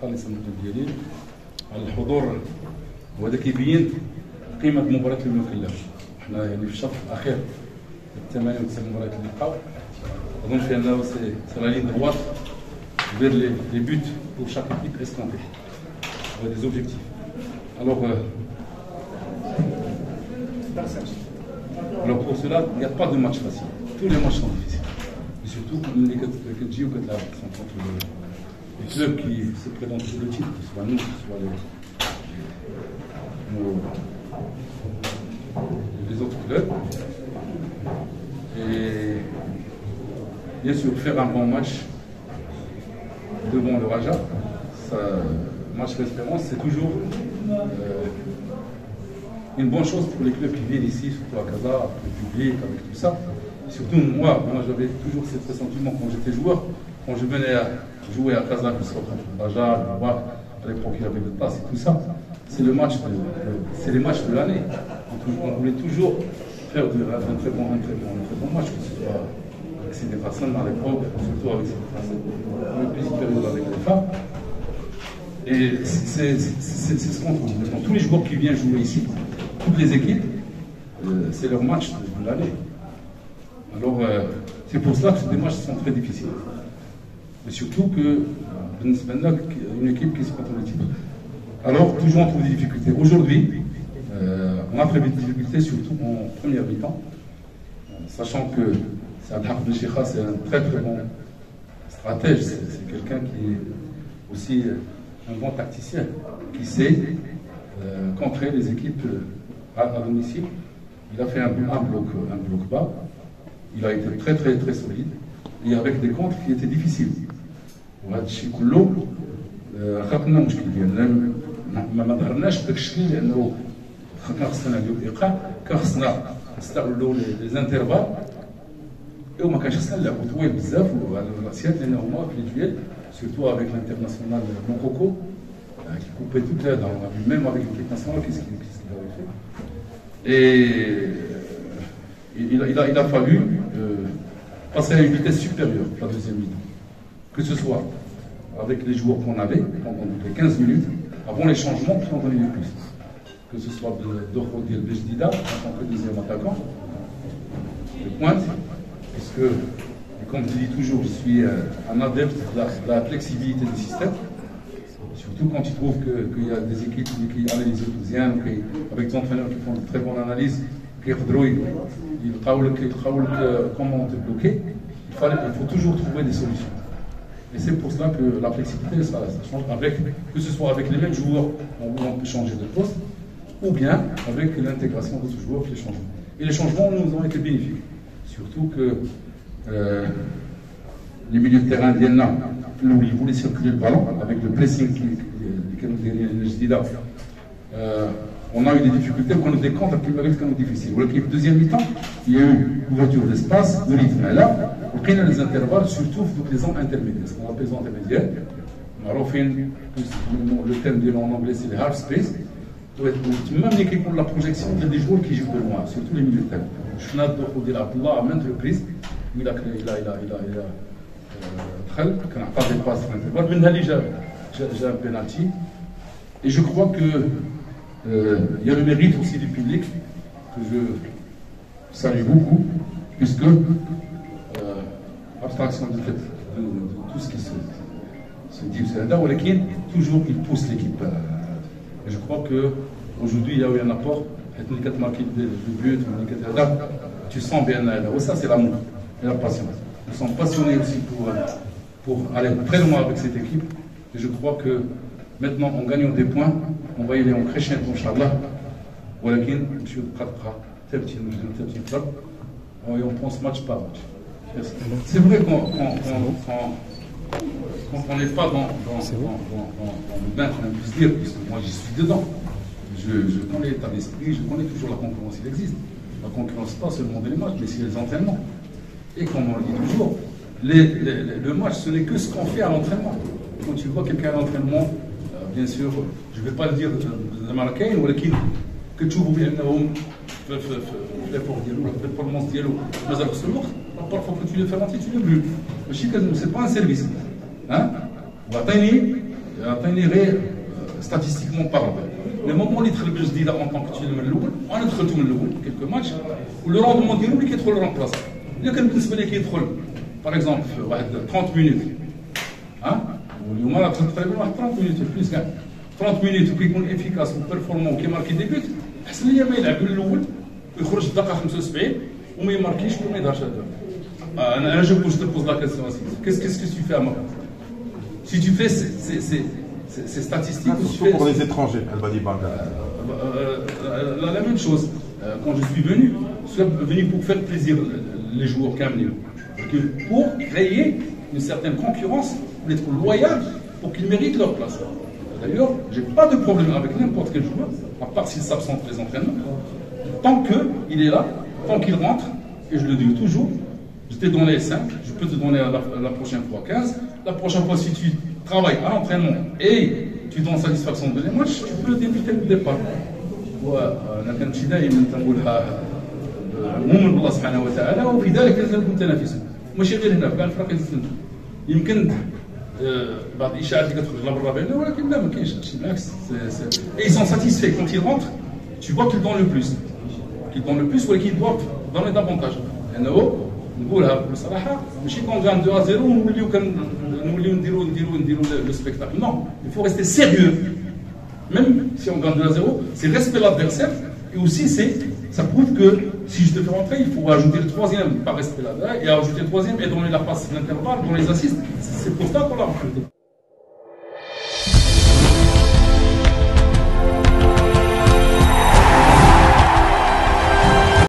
خالص المدرب ديالي على الحضور، وهذا كيبين قيمه المباريات اللي كنلعبوا. حنا يعني في الشوط الاخير 98 مباريات اللي بقاو اظن في انه سي لا لين droite vers les buts pour chaque équipe escomptés avec des objectifs. Alors pour cela, il n'y a pas de match facile. Tous les matchs sont difficiles. Et surtout, les sont contre les clubs qui se présentent sur le titre, que ce soit nous, que ce soit les autres clubs. Et bien sûr, faire un bon match devant le Raja, match d'espérance, c'est toujours une bonne chose pour les clubs qui viennent ici, surtout à Casa, avec le public, avec tout ça. Et surtout, moi j'avais toujours ce sentiment quand j'étais joueur, quand je venais à jouer à Casa, que ce soit contre le Raja, à l'époque il y avait le TAS et tout ça, c'est les matchs de l'année. On voulait toujours faire un très bon match, que ce soit avec Sidi Hassan à l'époque, surtout avec Sidi Hassan, une petite période avec les femmes. Et c'est ce qu'on trouve. Maintenant, tous les joueurs qui viennent jouer ici, toutes les équipes, c'est leur match de l'année. Alors, c'est pour cela que des matchs sont très difficiles. Et surtout que une équipe qui se prend le titre. Alors, toujours on trouve des difficultés. Aujourd'hui, on a prévu des difficultés, surtout en première mi-temps, sachant que Adham Bechikha, c'est un très très bon stratège. C'est quelqu'un qui est aussi un bon tacticien, qui sait contrer les équipes à domicile. Il a fait un bloc bas. Il a été très très très solide et avec des contres qui étaient difficiles. وهذا الشيء كله خاطرنا مشكل ديالنا ما ظهرناش بداك الشكل لانه كان خصنا نديرو ايقاع، كان خصنا نستغلوا لي زانترفال وما كانش خصنا نلعبوا طويل بزاف وعلى الراسيات لان هما في لي دويل surtout avec l'international Mokoko qui coupait toute la dent. On a vu même avec l'équipe nationale qu'est-ce qu'il avait fait. Et il a fallu passer à une vitesse supérieure la deuxième mi-temps. Que ce soit avec les joueurs qu'on avait pendant les 15 minutes, avant les changements qui ont donné le plus. Que ce soit Dokhodi El Bejdida en tant que deuxième attaquant, de pointe, puisque, comme je dis toujours, je suis un adepte de la flexibilité du système. Surtout quand tu trouves qu'il y a des équipes qui analysent le deuxième, avec des entraîneurs qui font de très bonnes analyses, qui comment te bloquer, il faut toujours trouver des solutions. Et c'est pour cela que la flexibilité, ça change que ce soit avec les mêmes joueurs, on peut changer de poste, ou bien avec l'intégration d'autres joueurs qui les changent. Et les changements nous ont été bénéfiques. Surtout que les milieux de terrain d'Yenna, où ils voulaient circuler le ballon, avec le pressing qui nous là. On a eu des difficultés, on a eu des contres qui sont difficiles. L'équipe deuxième mi-temps, il y a eu ouverture d'espace, de rythme. Et là, on a les intervalles, surtout dans les zones intermédiaires. Ce qu'on appelle les zones intermédiaires. Le terme en anglais, c'est le half space. Même l'équipe pour la projection, il y a des joueurs qui jouent de loin, surtout les milieux de terrain. Je suis de Abdullah à maintes reprises. Il a pas des passes sur l'intervalle. Maintenant, j'ai un penalty. Et je crois que il y a le mérite aussi du public que je salue beaucoup, puisque abstraction de tout ce qui se dit au Sénégal, toujours il pousse l'équipe. Et je crois qu'aujourd'hui il y a eu un apport, le but, tu sens bien, ça c'est l'amour et la passion. Nous sommes passionnés aussi pour aller très loin avec cette équipe, et je crois que maintenant, en gagnant des points, on va y aller en crescendo, Inch'Allah. ولكن نمشيو دقة ثابتين club et on pense match par match. C'est vrai quand on n'est pas dans le bain, on peut se dire, puisque moi j'y suis dedans, je connais l'état d'esprit, je connais toujours la concurrence, il existe. La concurrence, pas seulement des matchs, mais c'est les entraînements. Et comme on le dit toujours, le match, ce n'est que ce qu'on fait à l'entraînement. Quand tu vois quelqu'un à l'entraînement, bien sûr, je ne vais pas le dire de Marocain, mais كتشوفوا بانهم في ليبور ديالو ولا في البرفورمانس ديالو مازال خصو الوقت بارفو كو tu le fais rentrer tu le brûles ماشي سي با ان سيرفيس ها وعطيني statistiquement parlant. Le moment où il est en tant que tu es on a quelques matchs où le rendement du qui est trop le remplaçant. Il y a quelqu'un qui est par exemple 30 minutes. Hein? Ou 30 minutes plus. 30 minutes qui est efficace ou performant qui marque des buts. حسن لي ما يلعب الاول ويخرج في الدقيقه 75 وما يماركيش وما يدارش هذا. انا جو te pose la question aussi. Qu'est-ce que tu fais à ma place? Si tu fais ces statistiques, surtout pour les étrangers, Albadi Banga. La même chose. Quand je suis venu pour faire plaisir les joueurs Kamel, pour créer une certaine concurrence, pour être loyal, pour qu'ils méritent leur place. D'ailleurs, je n'ai pas de problème avec n'importe quel joueur, à part s'il s'absente des entraînements. Tant qu'il est là, tant qu'il rentre, et je le dis toujours, je t'ai donné 5, je peux te donner la prochaine fois 15. La prochaine fois, si tu travailles à l'entraînement et tu donnes satisfaction de les matchs, tu peux débuter le départ. أنا كنت دائما تنقولها مؤمن بالله سبحانه وتعالى وفي ذلك لازم نكون تنافسي ماشي غير هنا في كاع الفرق يمكن بعض الاشاعات اللي كتخرج لا برا بيننا ولكن لا ما كاينش هادشي بالعكس ils sont satisfaits quand ils rentrent tu vois qu'ils donnent le plus ولكن ils doivent donner davantage لانه نقولها بصراحه ماشي كون غان 2-0 ونوليو نديرو لو سبيكتاكل نو il faut rester sérieux. Même si on gagne 2-0, c'est respect l'adversaire et aussi ça prouve que si je te fais rentrer, il faut ajouter le troisième par respect là-bas et ajouter le troisième et donner la passe d'intervalle, donner les assists. C'est pour ça qu'on l'a recruté.